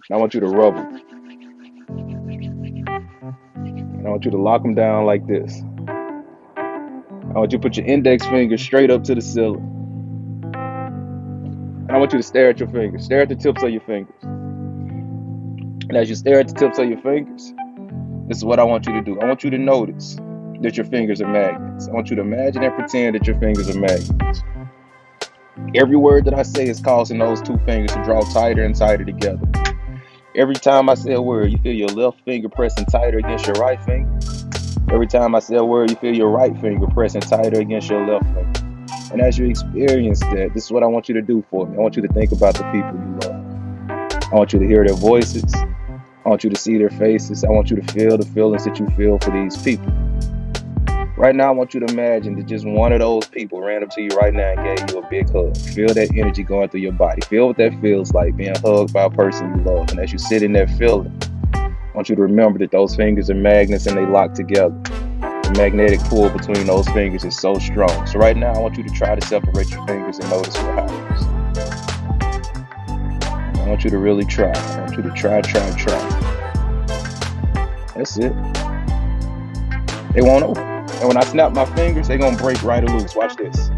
I want you to rub them. And I want you to lock them down like this. I want you to put your index finger straight up to the ceiling. And I want you to stare at your fingers. Stare at the tips of your fingers. And as you stare at the tips of your fingers, this is what I want you to do. I want you to notice that your fingers are magnets. I want you to imagine and pretend that your fingers are magnets. Every word that I say is causing those two fingers to draw tighter and tighter together. Every time I say a word, you feel your left finger pressing tighter against your right finger. Every time I say a word, you feel your right finger pressing tighter against your left finger. And as you experience that, this is what I want you to do for me. I want you to think about the people you love. I want you to hear their voices. I want you to see their faces. I want you to feel the feelings that you feel for these people. Right now, I want you to imagine that just one of those people ran up to you right now and gave you a big hug. Feel that energy going through your body. Feel what that feels like, being hugged by a person you love. And as you sit in that feeling, I want you to remember that those fingers are magnets and they lock together. The magnetic pull between those fingers is so strong. So right now, I want you to try to separate your fingers and notice what happens. I want you to really try. I want you to try. That's it. They won't open. And when I snap my fingers, they're going to break right or loose. Watch this.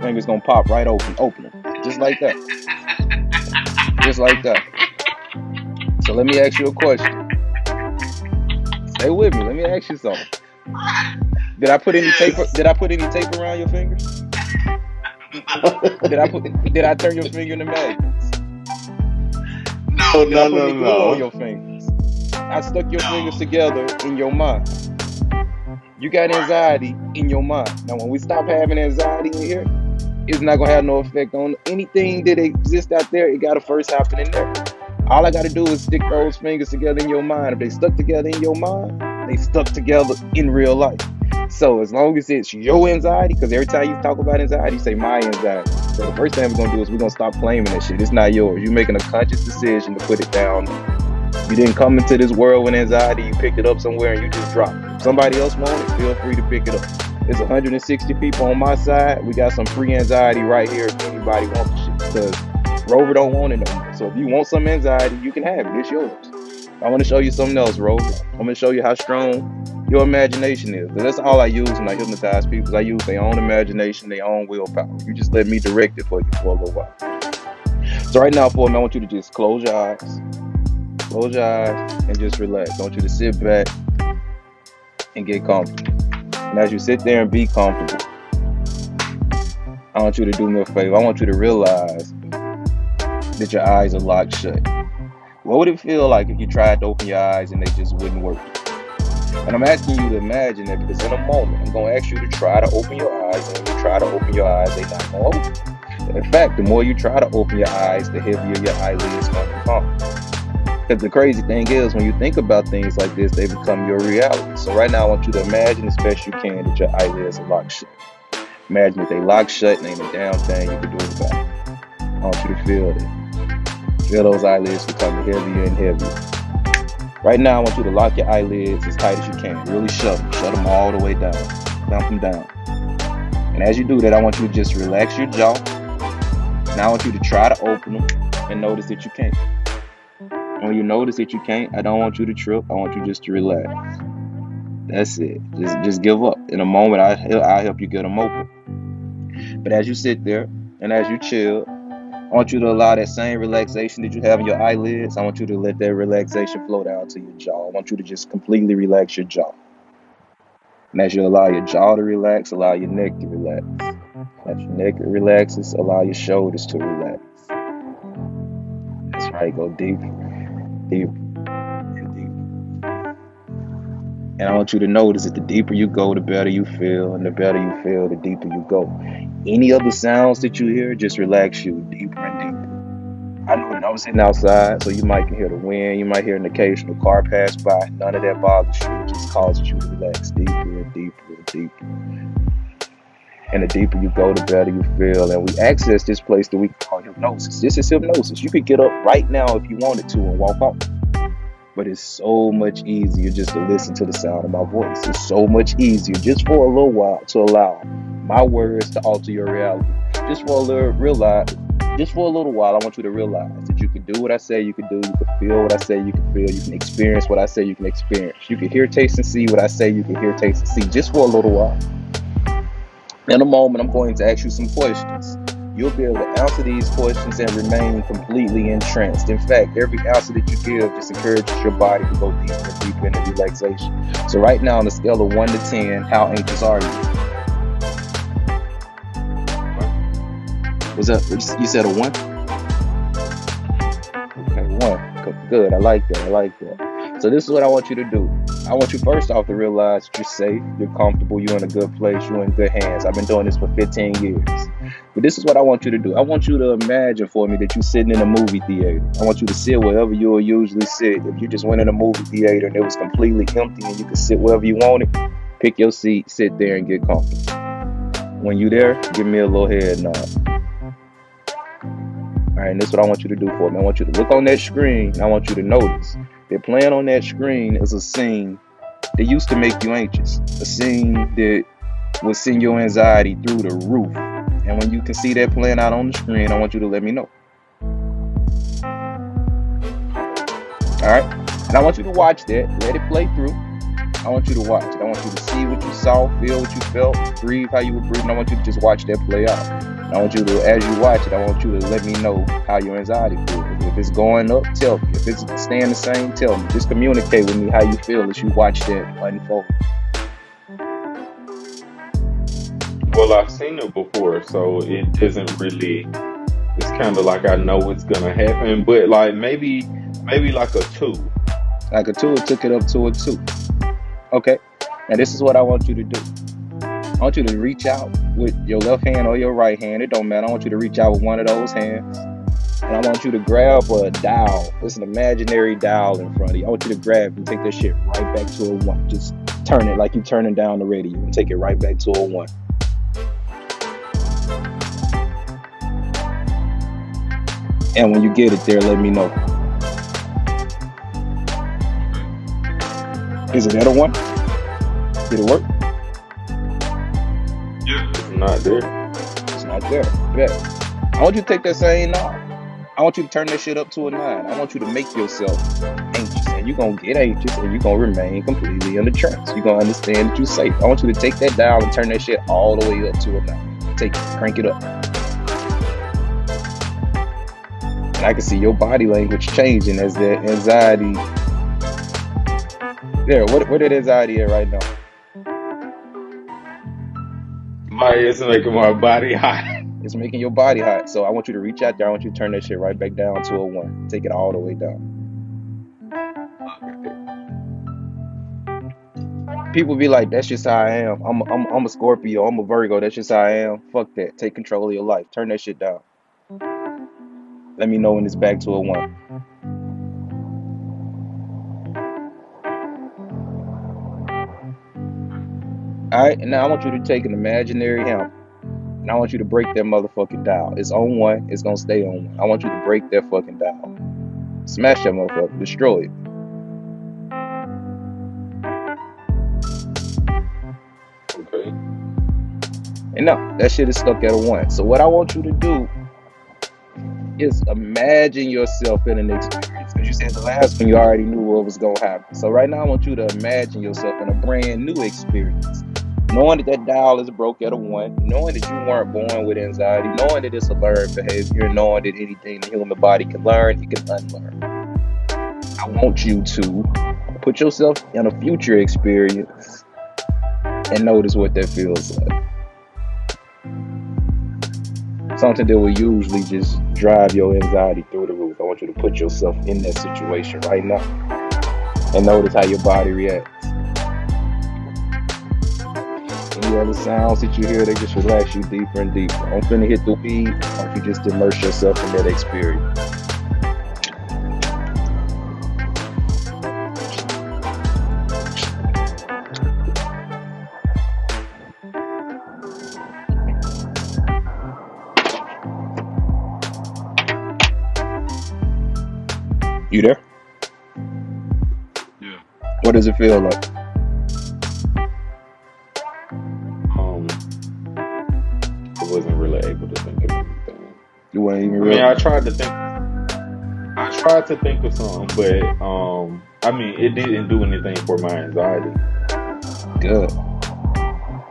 Fingers going to pop right open. Open them. Just like that. Just like that. So let me ask you a question. Stay with me. Let me ask you something. Did I put any tape around your fingers? Did I turn your finger into magnets? No. Did I put any glue on your fingers? I stuck your fingers together in your mind. You got anxiety in your mind. Now, when we stop having anxiety in here, it's not going to have no effect on anything that exists out there. It got to first happen in there. All I got to do is stick those fingers together in your mind. If they stuck together in your mind, they stuck together in real life. So as long as it's your anxiety, because every time you talk about anxiety, you say my anxiety. So the first thing we're going to do is we're going to stop claiming that shit. It's not yours. You're making a conscious decision to put it down. You didn't come into this world with anxiety. You picked it up somewhere and you just dropped it. If somebody else wants it, feel free to pick it up. There's 160 people on my side. We got some free anxiety right here if anybody wants the shit. Because Rover don't want it no more. So if you want some anxiety, you can have it. It's yours. I want to show you something else, Rover. I'm going to show you how strong your imagination is. That's all I use when I hypnotize people. I use their own imagination, their own willpower. You just let me direct it for you for a little while. So right now, for me, I want you to just close your eyes. Close your eyes and just relax. I want you to sit back and get comfortable. And as you sit there and be comfortable, I want you to do me a favor. I want you to realize that your eyes are locked shut. What would it feel like if you tried to open your eyes and they just wouldn't work? And I'm asking you to imagine that because in a moment, I'm going to ask you to try to open your eyes. And when you try to open your eyes, they're not going to open. In fact, the more you try to open your eyes, the heavier your eyelids going to become. Because the crazy thing is, when you think about things like this, they become your reality. So right now, I want you to imagine as best you can that your eyelids are locked shut. Imagine that they lock shut and ain't a damn thing you can do about it. I want you to feel it. Feel those eyelids becoming heavier and heavier. Right now, I want you to lock your eyelids as tight as you can. Really shut them. Shut them all the way down. Clamp them down. And as you do that, I want you to just relax your jaw. Now I want you to try to open them and notice that you can't. When you notice that you can't, I don't want you to trip. I want you just to relax. That's it. Just give up. In a moment, I'll help you get them open. But as you sit there and as you chill, I want you to allow that same relaxation that you have in your eyelids. I want you to let that relaxation flow down to your jaw. I want you to just completely relax your jaw. And as you allow your jaw to relax, allow your neck to relax. As your neck relaxes, allow your shoulders to relax. That's right. Go deeper. Deeper and deeper. And I want you to notice that the deeper you go, the better you feel, and the better you feel, the deeper you go. Any other sounds that you hear, just relax you deeper and deeper. I know I'm sitting outside, so you might hear the wind, you might hear an occasional car pass by. None of that bothers you. It just causes you to relax deeper and deeper and deeper. And the deeper you go, the better you feel. And we access this place that we call hypnosis. This is hypnosis. You could get up right now if you wanted to and walk off. But it's so much easier just to listen to the sound of my voice. It's so much easier just for a little while to allow my words to alter your reality. Just for a little just for a little while, I want you to realize that you can do what I say you can do. You can feel what I say you can feel. You can experience what I say you can experience. You can hear, taste, and see what I say you can hear, taste, and see, just for a little while. In a moment, I'm going to ask you some questions. You'll be able to answer these questions and remain completely entranced. In fact, every answer that you give just encourages your body to go deeper and deeper into relaxation. So right now, on a scale of 1 to 10, how anxious are you? Was that, you said a 1? Okay, 1. Good. I like that. So this is what I want you to do. I want you first off to realize that you're safe, you're comfortable, you're in a good place, you're in good hands. I've been doing this for 15 years. But this is what I want you to do. I want you to imagine for me that you're sitting in a movie theater. I want you to sit wherever you will usually sit. If you just went in a movie theater and it was completely empty and you could sit wherever you wanted, pick your seat, sit there, and get comfortable. When you're there, give me a little head nod. All right, and this is what I want you to do for me. I want you to look on that screen, and I want you to notice that playing on that screen is a scene that used to make you anxious, a scene that would send your anxiety through the roof. And when you can see that playing out on the screen, I want you to let me know. All right, and I want you to watch that. Let it play through. I want you to watch it. I want you to see what you saw, feel what you felt, breathe how you were breathing. I want you to just watch that play out. I want you to, as you watch it, I want you to let me know how your anxiety feels. If it's going up, tell me. If it's staying the same, tell me. Just communicate with me how you feel as you watch that unfold. Well, I've seen it before, so it doesn't really. It's kind of like I know what's gonna happen, but like maybe like a 2. Like a 2, it took it up to a 2. Okay. Now this is what I want you to do. I want you to reach out with your left hand or your right hand. It don't matter. I want you to reach out with one of those hands. And I want you to grab a dial. It's an imaginary dial in front of you. I want you to grab and take that shit right back to a 1. Just turn it like you're turning down the radio and take it right back to a 1. And when you get it there, let me know. Is it at a 1? Did it work? Yeah, it's not there. It's not there. Yeah. I want you to take that same knob. I want you to turn that shit up to a 9. I want you to make yourself anxious. And you're going to get anxious and you're going to remain completely in the trance. You're going to understand that you're safe. I want you to take that dial and turn that shit all the way up to a 9. Take it, crank it up. And I can see your body language changing as that anxiety. There, what that anxiety at right now? It's making my body hot. It's making your body hot. So I want you to reach out there. I want you to turn that shit right back down to a 1. Take it all the way down. People be like, that's just how I am. I'm a Scorpio. I'm a Virgo. That's just how I am. Fuck that. Take control of your life. Turn that shit down. Let me know when it's back to a 1. Alright, and now I want you to take an imaginary hammer. And I want you to break that motherfucking dial. It's on 1. It's going to stay on 1. I want you to break that fucking dial. Smash that motherfucker. Destroy it. Okay. And no, that shit is stuck at a 1. So what I want you to do is imagine yourself in an experience. Because you said the last one you already knew what was going to happen. So right now I want you to imagine yourself in a brand new experience. Knowing that dial is broke at a 1, knowing that you weren't born with anxiety, knowing that it's a learned behavior, knowing that anything the human body can learn, it can unlearn. I want you to put yourself in a future experience and notice what that feels like. Something that will usually just drive your anxiety through the roof. I want you to put yourself in that situation right now and notice how your body reacts. Any other sounds that you hear, they just relax you deeper and deeper. I'm finna hit the weed. I want you just immerse yourself in that experience. You there? Yeah. What does it feel like? I wasn't really able to think of anything. You weren't even I mean, real. I tried to think of something, but I mean, it didn't do anything for my anxiety. Good.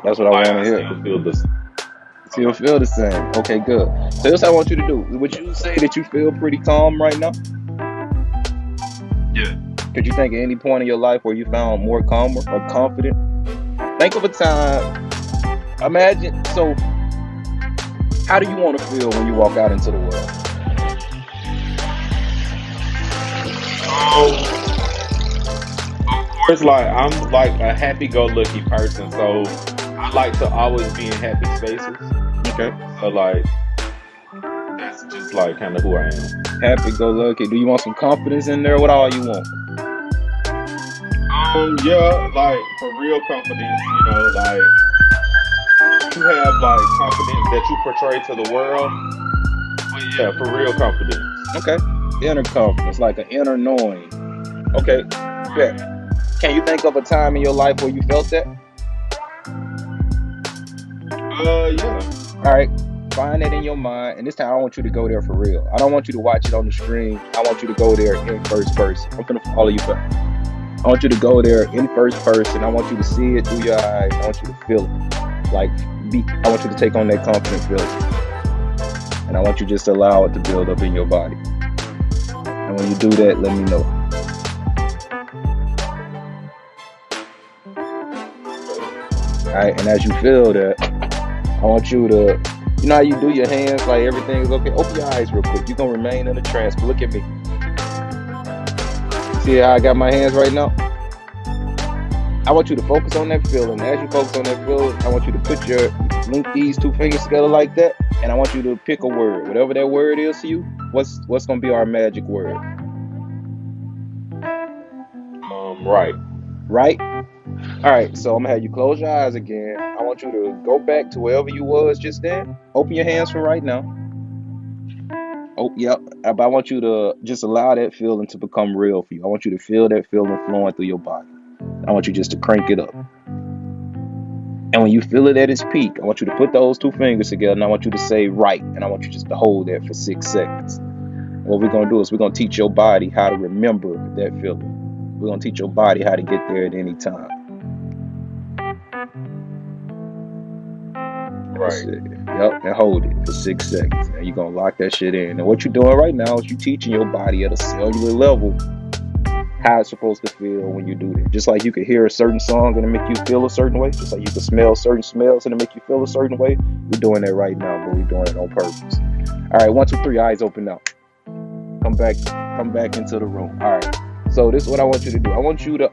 That's what I Like want to I hear. still feel the Still feel the same. Okay, good. So this what I want you to do. Would you say that you feel pretty calm right now? yeah. Could you think of any point in your life where you found more calmer or confident? Think of a time. Imagine. So, how do you want to feel when you walk out into the world? Of course, like I'm like a happy-go-lucky person, so I like to always be in happy spaces. Okay. So like that's just like kind of who I am. Happy go lucky. Do you want some confidence in there? What all you want? Yeah, like for real confidence, like you have like confidence that you portray to the world. But yeah, for real confidence. Okay. Inner confidence, like an inner knowing. Okay. Yeah. Can you think of a time in your life where you felt that? Yeah. All right. Find that in your mind, and this time I want you to go there for real. I don't want you to watch it on the screen. I want you to go there in first person. I'm gonna follow you back. I want you to go there in first person. I want you to see it through your eyes. I want you to feel it. I want you to take on that confident feeling. And I want you just to allow it to build up in your body. And when you do that, let me know. Alright, and as you feel that, I want you to, you know how you do your hands, like everything's okay? Open your eyes real quick. You're going to remain in a trance, but look at me. See how I got my hands right now? I want you to focus on that feeling. As you focus on that feeling, I want you to link these two fingers together like that, and I want you to pick a word. Whatever that word is to you, what's going to be our magic word? Right. Right? All right, so I'm going to have you close your eyes again. I want you to go back to wherever you was just then. Open your hands for right now. Oh, yep. But I want you to just allow that feeling to become real for you. I want you to feel that feeling flowing through your body. I want you just to crank it up. And when you feel it at its peak, I want you to put those two fingers together, and I want you to say right. And I want you just to hold that for 6 seconds. What we're going to do is we're going to teach your body how to remember that feeling. We're going to teach your body how to get there at any time. Right. Yep, and hold it for 6 seconds. And you're going to lock that shit in. And what you're doing right now is you're teaching your body at a cellular level how it's supposed to feel when you do that. Just like you could hear a certain song and it make you feel a certain way. Just like you could smell certain smells and it make you feel a certain way. We're doing that right now, but we're doing it on purpose. All right, 1, 2, 3, eyes open now. Come back into the room. All right. So this is what I want you to do. I want you to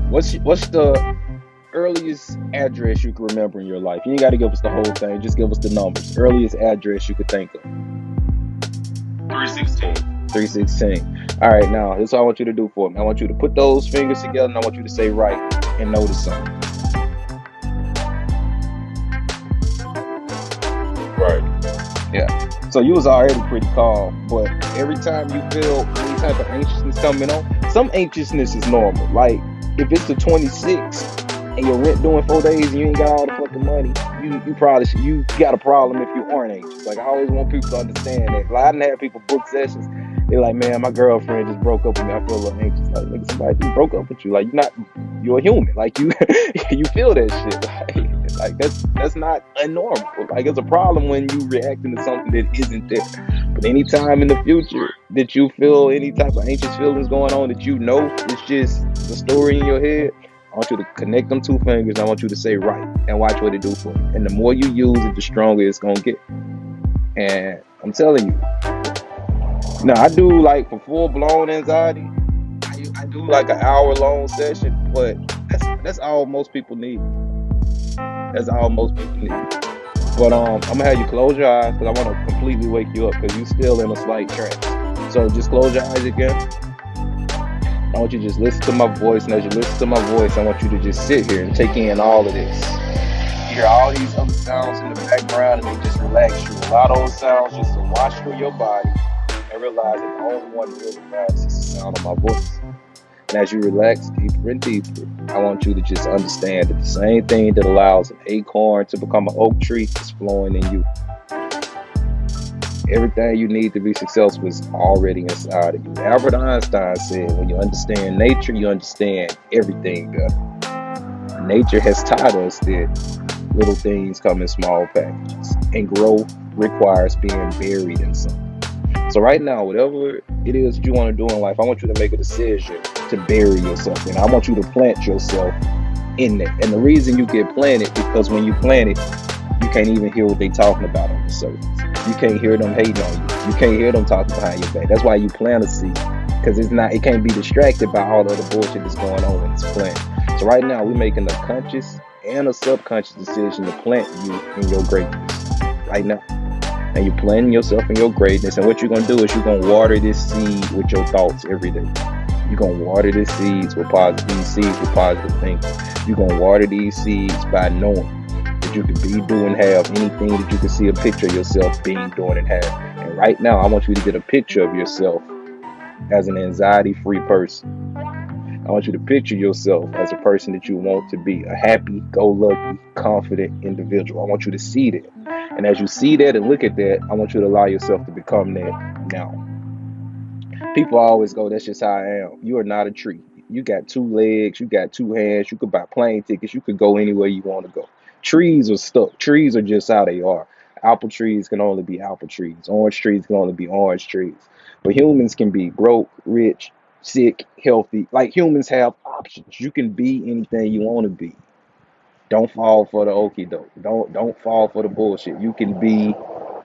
what's the earliest address you can remember in your life? You ain't got to give us the whole thing. Just give us the numbers. Earliest address you could think of. 316. 316. All right, now this is what I want you to do for me. I want you to put those fingers together, and I want you to say right and notice something. Right. Yeah. So you was already pretty calm, but every time you feel any type of anxiousness coming on, some anxiousness is normal. Like if it's the 26th and your rent due in 4 days and you ain't got all the fucking money, you got a problem if you aren't anxious. Like I always want people to understand that. Like I done had people book sessions. They're like, man, my girlfriend just broke up with me. I feel a little anxious. Like, nigga, somebody just broke up with you. Like you're a human. Like you feel that shit. Like that's not abnormal. Like it's a problem when you reacting to something that isn't there. But anytime in the future that you feel any type of anxious feelings going on that you know it's just the story in your head, I want you to connect them two fingers. And I want you to say right and watch what it do for you. And the more you use it, the stronger it's gonna get. And I'm telling you. Now I do like for full blown anxiety. I do like an hour long session, but that's all most people need. That's all most people need. But I'm gonna have you close your eyes because I want to completely wake you up because you're still in a slight trance. So just close your eyes again. I want you to just listen to my voice, and as you listen to my voice, I want you to just sit here and take in all of this. You hear all these other sounds in the background, and they just relax you. Allow those sounds just to wash through your body, and realize that the only one that really matters is the sound of my voice. And as you relax deeper and deeper, I want you to just understand that the same thing that allows an acorn to become an oak tree is flowing in you. Everything you need to be successful is already inside of you. Albert Einstein said, when you understand nature, you understand everything better. Nature has taught us that little things come in small packages, and growth requires being buried in something. So right now, whatever it is that you want to do in life, I want you to make a decision to bury yourself in. I want you to plant yourself in there. And the reason you get planted, because when you plant it, you can't even hear what they talking about on the surface. You can't hear them hating on you. You can't hear them talking behind your back. That's why you plant a seed, because it can't be distracted by all the other bullshit that's going on when it's planted. So right now, we're making a conscious and a subconscious decision to plant you in your greatness right now. And you're planting yourself in your greatness. And what you're going to do is you're going to water this seed with your thoughts every day. You're going to water these seeds with positive thinking. You're going to water these seeds by knowing that you can be, do, and have anything that you can see a picture of yourself being, doing, and having. And right now, I want you to get a picture of yourself as an anxiety-free person. I want you to picture yourself as a person that you want to be, a happy, go-lucky, confident individual. I want you to see that. And as you see that and look at that, I want you to allow yourself to become that now. People always go, that's just how I am. You are not a tree. You got 2 legs, you got 2 hands, you could buy plane tickets, you could go anywhere you want to go. Trees are stuck. Trees are just how they are. Apple trees can only be apple trees. Orange trees can only be orange trees. But humans can be broke, rich, sick, healthy. Like, humans have options. You can be anything you want to be. Don't fall for the okie doke. Don't fall for the bullshit. You can be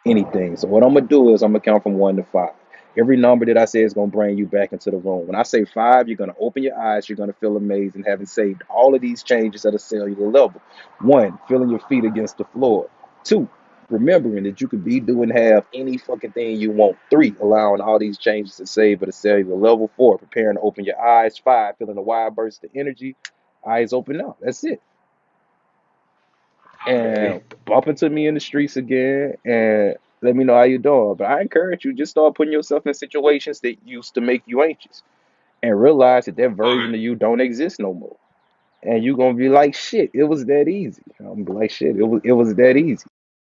anything. So what I'm gonna do is I'm gonna count from 1 to 5. Every number that I say is gonna bring you back into the room. When I say 5, you're gonna open your eyes. You're gonna feel amazing, having saved all of these changes at a cellular level. 1, feeling your feet against the floor. 2, remembering that you could be, do, and have any fucking thing you want. 3, allowing all these changes to save at a cellular level. 4, preparing to open your eyes. 5, feeling a wide burst of energy. Eyes open up. That's it. And Okay. bump into me in the streets again and let me know how you're doing. But I encourage you, just start putting yourself in situations that used to make you anxious and realize that Okay. version of you don't exist no more. And you're gonna be like, shit, it was that easy. I'm gonna be like, shit, it was that easy.